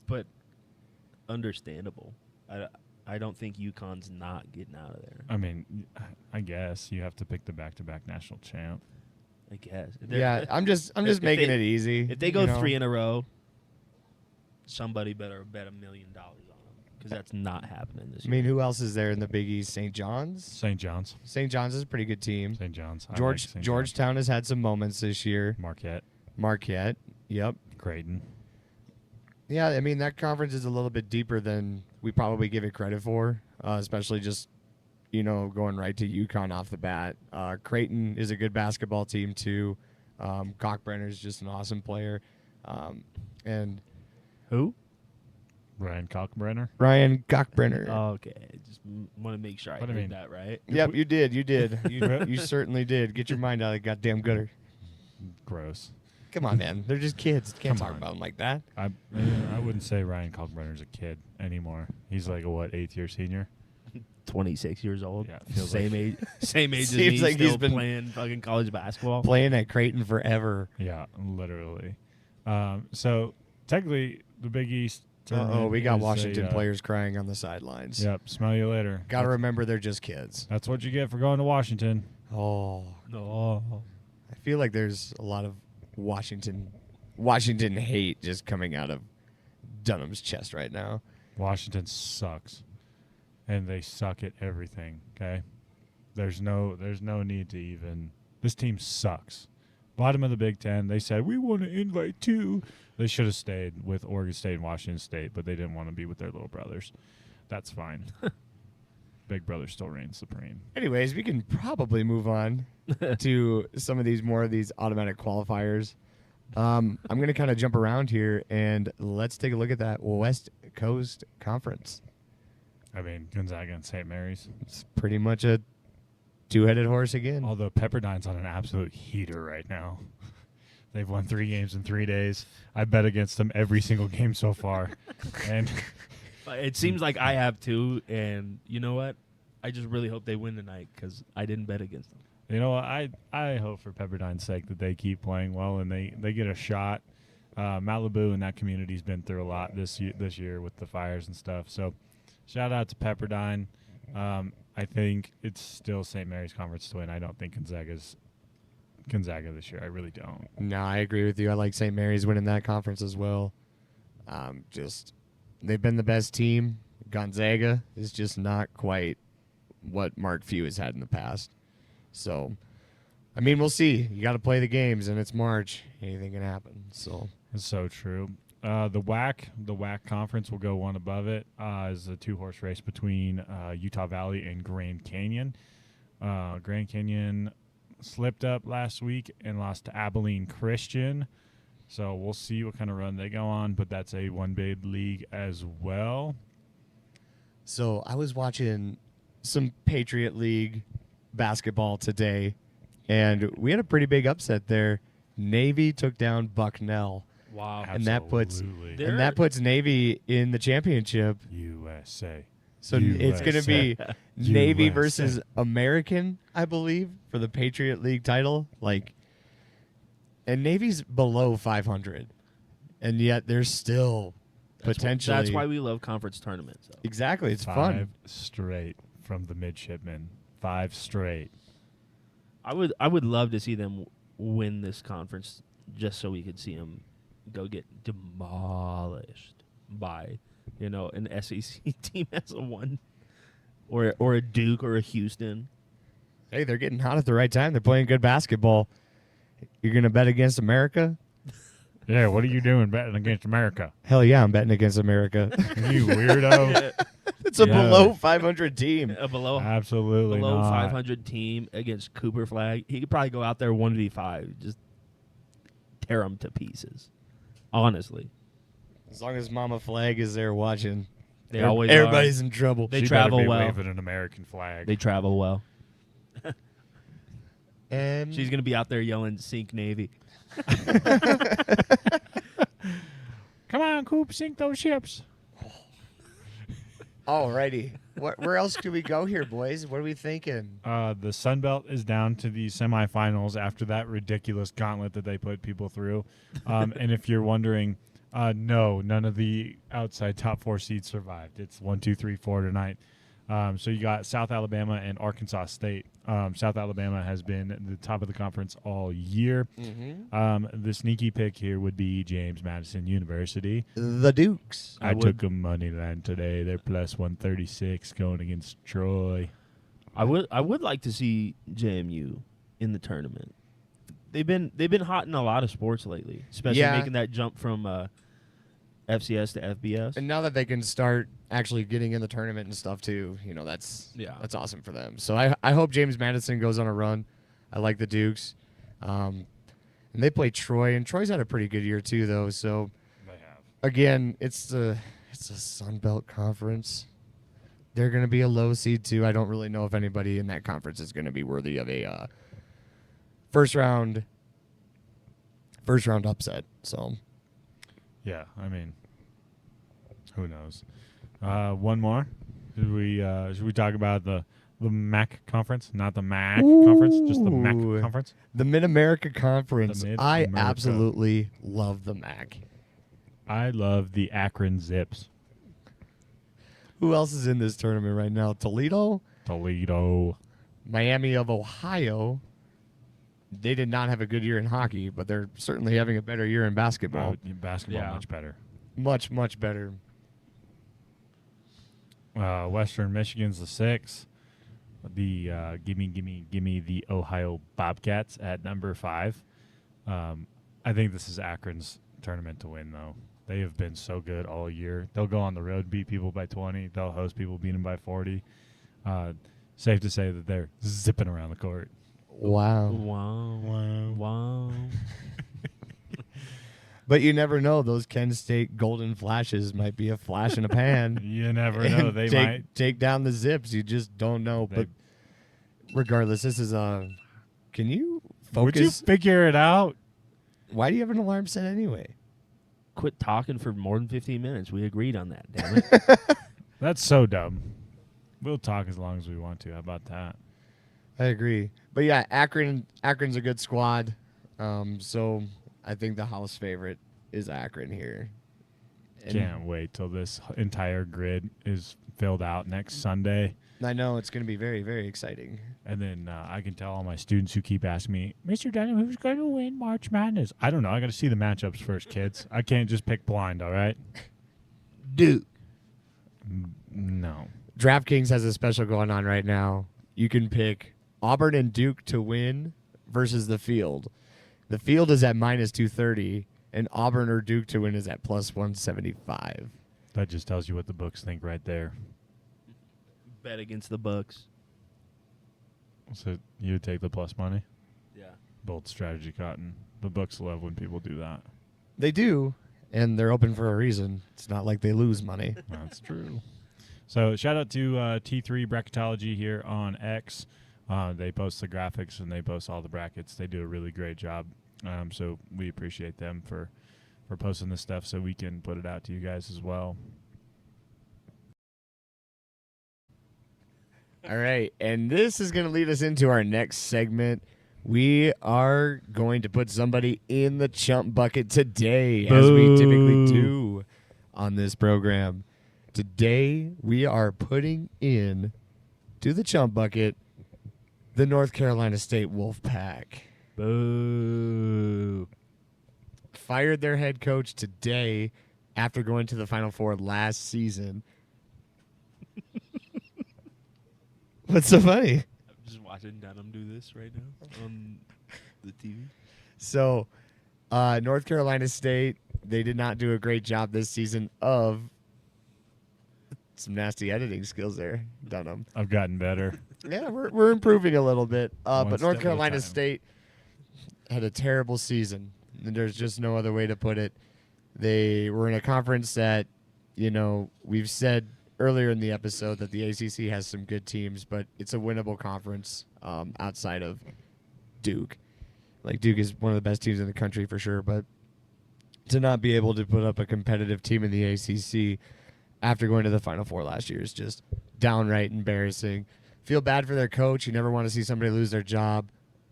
But understandable. I don't think UConn's not getting out of there. I mean, I guess you have to pick the back-to-back national champ. I guess. Yeah, I'm just if making they- it easy. If they go 3 in a row, somebody better bet $1 million on them because that's not happening this I year. mean, who else is there in the Big East? St. John's. St. John's. St. John's is a pretty good team. St. John's. I like St. John's. Georgetown has had some moments this year. Marquette. Yep. Creighton. Yeah, I mean, that conference is a little bit deeper than we probably give it credit for, especially just, going right to UConn off the bat. Creighton is a good basketball team, too. Cockbrenner is just an awesome player. And Who? Ryan Cockbrenner. Ryan Cockbrenner. Okay. Just want to make sure I What do heard you mean? that right. Yep, you did. You certainly did. Get your mind out of the goddamn gutter. Gross. Come on, man. They're just kids. Can't Come talk on. about them like that. I wouldn't say Ryan Cockbrenner's a kid anymore. He's like a 8th-year senior? 26 years old. Yeah, it feels same like- age. Same age as Seems me. like Still he's been playing fucking college basketball. Playing at Creighton forever. Yeah, literally. So technically, the Big East. Oh, we got is Washington a, players crying on the sidelines. Yep. Smell you later. Got to remember they're just kids. That's what you get for going to Washington. Oh, No. I feel like there's a lot of Washington hate just coming out of Dunham's chest right now. Washington sucks, and they suck at everything. Okay, there's no need to even. This team sucks. Bottom of the Big Ten. They said we want to invite 2. They should have stayed with Oregon State and Washington State, but they didn't want to be with their little brothers. That's fine. Big brother still reigns supreme. Anyways, we can probably move on to some of these automatic qualifiers. I'm going to kind of jump around here, and let's take a look at that West Coast Conference. I mean, Gonzaga and St. Mary's. It's pretty much a 2-headed horse again. Although Pepperdine's on an absolute heater right now. They've won 3 games in 3 days. I bet against them every single game so far. And It seems like I have too, and you know what? I just really hope they win tonight because I didn't bet against them. you know what? I hope for Pepperdine's sake that they keep playing well and they get a shot. Malibu and that community's been through a lot this year with the fires and stuff. So shout out to Pepperdine. I think it's still St. Mary's Conference to win. I don't think Gonzaga this year. I really don't. No, I agree with you. I like St. Mary's winning that conference as well. They've been the best team. Gonzaga is just not quite what Mark Few has had in the past. So I mean, we'll see. You got to play the games, and it's March. Anything can happen. So It's so true. The WAC conference will go one above it. Is a 2-horse race between Utah Valley and Grand Canyon. Grand Canyon slipped up last week and lost to Abilene Christian. So we'll see what kind of run they go on, but that's a 1-bid league as well. So I was watching some Patriot League basketball today, and we had a pretty big upset there. Navy took down Bucknell. Wow. And that puts Absolutely. Navy in the championship. USA. So it's going to be Navy USA. versus American, I believe, for the Patriot League title. And Navy's below 500, and yet they're still potentially. That's why we love conference tournaments. Though. Exactly, it's 5 fun. straight from the midshipmen. 5 straight. I would love to see them win this conference just so we could see them go get demolished by, an SEC team as a one, or a Duke or a Houston. Hey, they're getting hot at the right time. They're playing good basketball. You're gonna bet against America? Yeah, what are you doing betting against America? Hell yeah, I'm betting against America. You weirdo. It's a Yeah. below 500 team. A below Absolutely below not. 500 team against Cooper Flag. He could probably go out there 1v5, just tear them to pieces. Honestly, As long as Mama Flag is there watching, they always everybody's are. in trouble. They She travel better be well. waving an American flag. They travel well. And She's gonna be out there yelling "Sink Navy." Come on, Coop, sink those ships. alrighty. Where else could we go here, boys? What are we thinking? The Sun Belt is down to the semifinals after that ridiculous gauntlet that they put people through. And if you're wondering, no, none of the outside top 4 seeds survived. It's 1, 2, 3, 4 tonight. So you got South Alabama and Arkansas State. South Alabama has been the top of the conference all year. The sneaky pick here would be James Madison University. The Dukes. I took a money line today. They're plus 136 going against Troy. I would like to see JMU in the tournament. They've been hot in a lot of sports lately, especially Yeah. making that jump from FCS to FBS. And now that they can start actually getting in the tournament and stuff too, that's awesome for them. So I hope James Madison goes on a run. I like the Dukes. And they play Troy, and Troy's had a pretty good year too, though. So They have. again, it's a Sun Belt conference. They're going to be a low seed too. I don't really know if anybody in that conference is going to be worthy of a first round upset. So Yeah, I mean, who knows? One more. Should we talk about the MAC conference, not the MAC conference, just the MAC Ooh. conference? the Mid-America Conference, The I Mid-America. absolutely love the MAC. I love the Akron Zips. Who else is in this tournament right now? Toledo, Miami of Ohio. They did not have a good year in hockey, but they're certainly having a better year in basketball. Basketball Yeah. much better. Much, much better. Western Michigan's the 6. The gimme the Ohio Bobcats at number 5. I think this is Akron's tournament to win, though. They have been so good all year. They'll go on the road, beat people by 20. They'll host people, beat them by 40. Safe to say that they're zipping around the court. Wow. Wow. But you never know. Those Kent State Golden Flashes might be a flash in a pan. You never know. and They take, might. take down the Zips. You just don't know. They- But regardless, this is can you focus? Would you figure it out? Why do you have an alarm set anyway? Quit talking for more than 15 minutes. We agreed on that, damn it. That's so dumb. We'll talk as long as we want to. How about that? I agree. But yeah, Akron's a good squad. So I think the house favorite is Akron here. And Can't wait till this entire grid is filled out next Sunday. I know it's going to be very, very exciting. And then I can tell all my students who keep asking me, Mr. Dunham, who's going to win March Madness? I don't know. I got to see the matchups first, kids. I can't just pick blind, all right? Duke. No. DraftKings has a special going on right now. You can pick Auburn and Duke to win versus the field. The field is at minus 230, and Auburn or Duke to win is at plus 175. That just tells you what the books think right there. Bet against the Bucks. So you would take the plus money? Yeah. Bold strategy, Cotton. The books love when people do that. They do, and they're open for a reason. It's not like they lose money. That's true. So shout out to T3 Bracketology here on X. They post the graphics and they post all the brackets. They do a really great job. So we appreciate them for posting this stuff so we can put it out to you guys as well. All right, and this is going to lead us into our next segment. We are going to put somebody in the chump bucket today, as we typically do on this program. Today, we are putting in to the chump bucket the North Carolina State Wolfpack. Boo. Fired their head coach today after going to the Final Four last season. What's so funny? I'm just watching Dunham do this right now on the TV. So, North Carolina State, they did not do a great job this season of some nasty editing skills there, Dunham. I've gotten better. Yeah, we're improving a little bit. One But step North at a Carolina time. State had a terrible season. And there's just no other way to put it. They were in a conference that, we've said earlier in the episode that the ACC has some good teams, but it's a winnable conference outside of Duke. Like, Duke is one of the best teams in the country for sure, but to not be able to put up a competitive team in the ACC after going to the Final Four last year is just downright embarrassing. Feel bad for their coach. You never want to see somebody lose their job,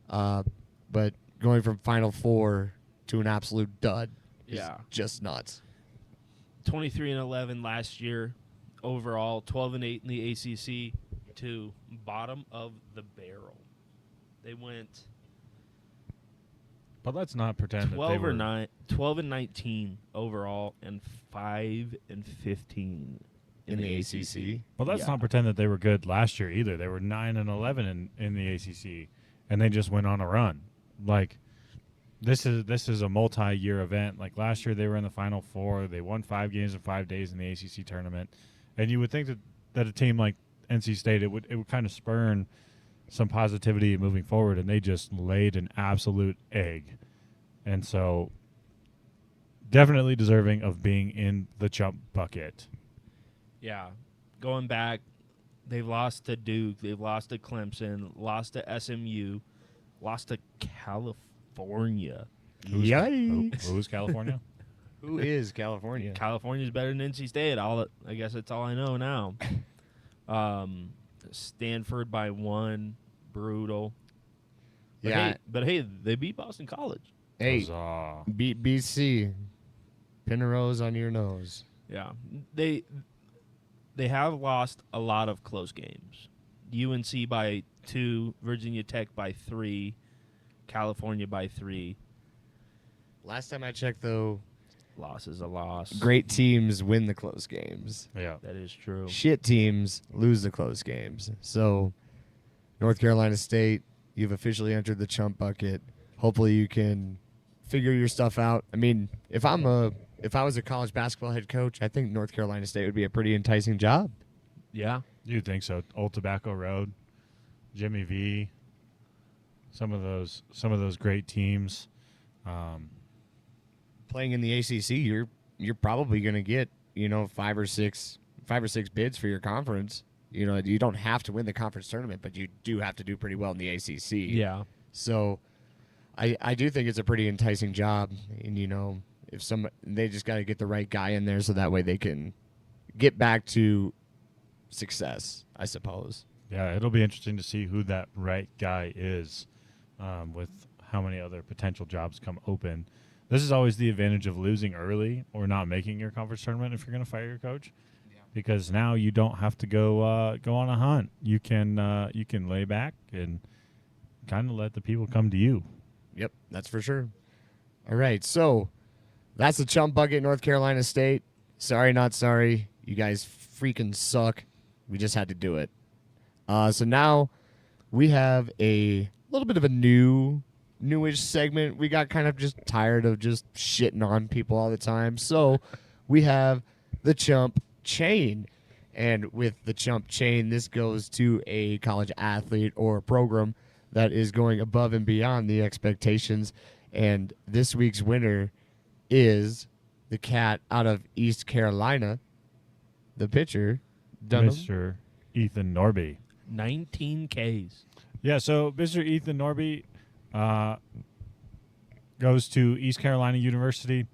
but going from Final Four to an absolute dud is just nuts. 23-11 last year overall, 12-8 in the ACC to bottom of the barrel. They went But let's not pretend that they 12 and 19 overall and 5 and 15 In the ACC. Well, let's not pretend that they were good last year either. They were 9 and 11 in the ACC, and they just went on a run. Like, this is a multi-year event. Like, last year they were in the Final Four. They won 5 games in 5 days in the ACC tournament, and you would think that a team like NC State it would kind of spurn some positivity moving forward, and they just laid an absolute egg. And so, definitely deserving of being in the chump bucket. Yeah. Going back, they've lost to Duke, they've lost to Clemson, lost to SMU, lost to California. Yikes. Who's California? Who is California? California's better than NC State. I guess that's all I know now. Stanford by 1, brutal. But hey, they beat Boston College. Hey, Huzzah. beat BC. Pin a rose on your nose. Yeah, they have lost a lot of close games. UNC by 2, Virginia Tech by 3, California by 3. Last time I checked, though, Loss is a loss. great teams win the close games. Yeah. That is true. Shit teams lose the close games. So, North Carolina State, you've officially entered the chump bucket. Hopefully you can figure your stuff out. I mean, if I was a college basketball head coach, I think North Carolina State would be a pretty enticing job. Yeah. You'd think so. Old Tobacco Road, Jimmy V, some of those great teams. Playing in the ACC, you're probably going to get 5 or 6 bids for your conference. You don't have to win the conference tournament, but you do have to do pretty well in the ACC. Yeah. So, I do think it's a pretty enticing job, and if they just got to get the right guy in there so that way they can get back to success, I suppose. Yeah, it'll be interesting to see who that right guy is, with how many other potential jobs come open. This is always the advantage of losing early or not making your conference tournament if you're going to fire your coach, because now you don't have to go on a hunt. You can lay back and kind of let the people come to you. Yep, that's for sure. All right, so that's the chump bucket, North Carolina State. Sorry, not sorry. You guys freaking suck. We just had to do it. So now we have a little bit of a new newish segment. We got kind of just tired of just shitting on people all the time. So we have the Chump Chain. And with the Chump Chain, this goes to a college athlete or program that is going above and beyond the expectations. And this week's winner is the cat out of East Carolina, the pitcher, Dunham. Mr. Ethan Norby. 19 Ks. Yeah, so Mr. Ethan Norby goes to East Carolina University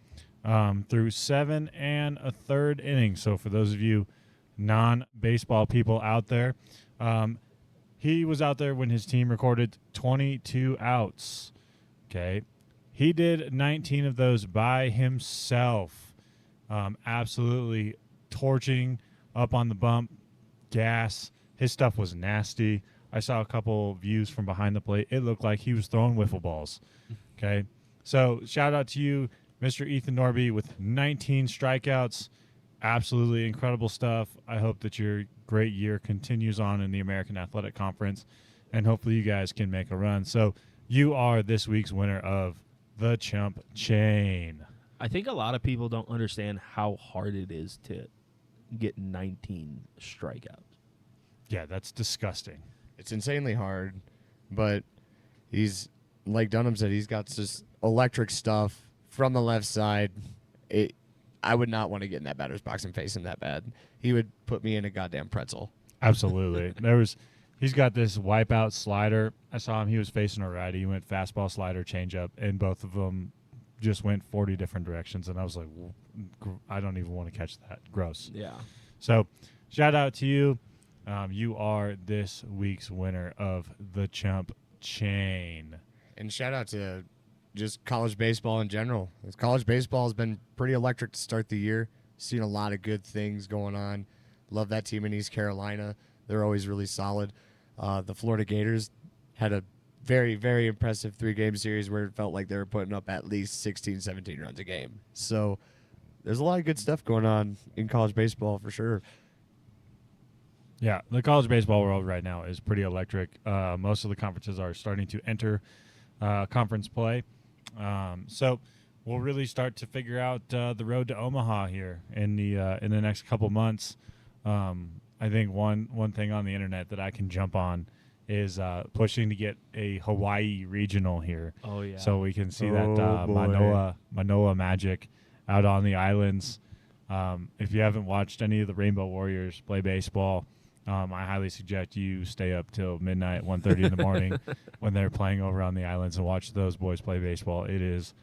through 7 1/3 innings. So for those of you non-baseball people out there, he was out there when his team recorded 22 outs. Okay. He did 19 of those by himself. Absolutely torching up on the bump, gas. His stuff was nasty. I saw a couple views from behind the plate. It looked like he was throwing wiffle balls. Okay. So shout out to you, Mr. Ethan Norby, with 19 strikeouts. Absolutely incredible stuff. I hope that your great year continues on in the American Athletic Conference, and hopefully you guys can make a run. So you are this week's winner of the Chump Chain. I think a lot of people don't understand how hard it is to get 19 strikeouts. Yeah, that's disgusting. It's insanely hard, but he's, like Dunham said, he's got this electric stuff from the left side. I would not want to get in that batter's box and face him that bad. He would put me in a goddamn pretzel. Absolutely. He's got this wipeout slider. I saw him. He was facing a righty. He went fastball, slider, changeup, and both of them just went 40 different directions. And I was like, I don't even want to catch that. Gross. Yeah. So shout out to you. You are this week's winner of the Chump Chain. And shout out to just college baseball in general. College baseball has been pretty electric to start the year. Seen a lot of good things going on. Love that team in East Carolina. They're always really solid. The Florida Gators had a very, very impressive 3-game series where it felt like they were putting up at least 16, 17 runs a game. So there's a lot of good stuff going on in college baseball for sure. Yeah, the college baseball world right now is pretty electric. Most of the conferences are starting to enter conference play. So we'll really start to figure out the road to Omaha here in the next couple months. I think one thing on the internet that I can jump on is pushing to get a Hawaii regional here. Oh, yeah. So we can see that Manoa magic out on the islands. If you haven't watched any of the Rainbow Warriors play baseball, I highly suggest you stay up till midnight, 1:30 in the morning when they're playing over on the islands and watch those boys play baseball. It is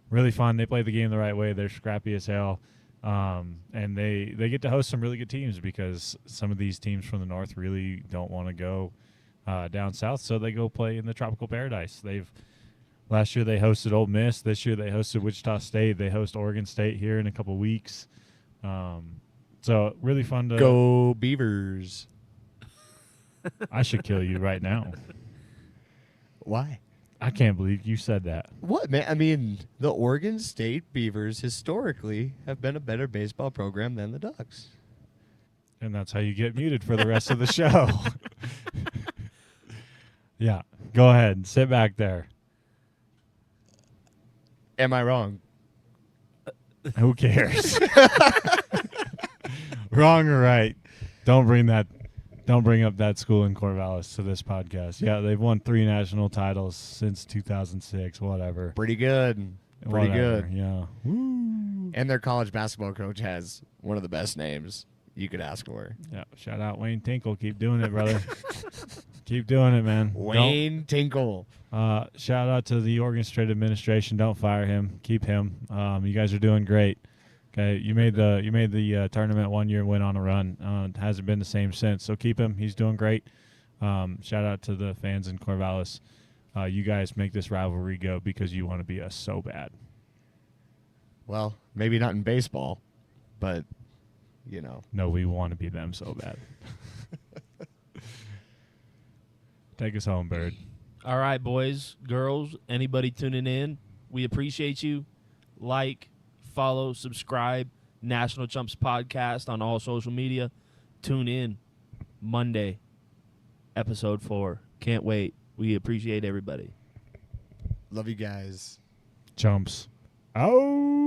really fun. They play the game the right way. They're scrappy as hell. And they get to host some really good teams because some of these teams from the north really don't want to go down south, so they go play in the tropical paradise. Last year they hosted Ole Miss. This year they hosted Wichita State. They host Oregon State here in a couple weeks. So really fun to go Beavers. I should kill you right now. Why? I can't believe you said that. What, man? I mean, the Oregon State Beavers historically have been a better baseball program than the Ducks. And that's how you get muted for the rest of the show. Yeah, go ahead. Sit back there. Am I wrong? Who cares? Wrong or right? Don't bring up that school in Corvallis to this podcast. Yeah, they've won 3 national titles since 2006. Whatever. Pretty good. Pretty good. Yeah. Woo. And their college basketball coach has one of the best names you could ask for. Yeah. Shout out Wayne Tinkle. Keep doing it, brother. Keep doing it, man. Wayne Tinkle. Shout out to the Oregon State administration. Don't fire him. Keep him. You guys are doing great. Okay, you made the tournament one year, went on a run. It hasn't been the same since. So keep him. He's doing great. Shout out to the fans in Corvallis. You guys make this rivalry go because you want to be us so bad. Well, maybe not in baseball, but you know. No, we want to be them so bad. Take us home, Bird. All right, boys, girls, anybody tuning in, we appreciate you. Like, follow, subscribe, National Chumps Podcast on all social media. Tune in Monday, episode 4. Can't wait. We appreciate everybody. Love you guys. Chumps. Oh.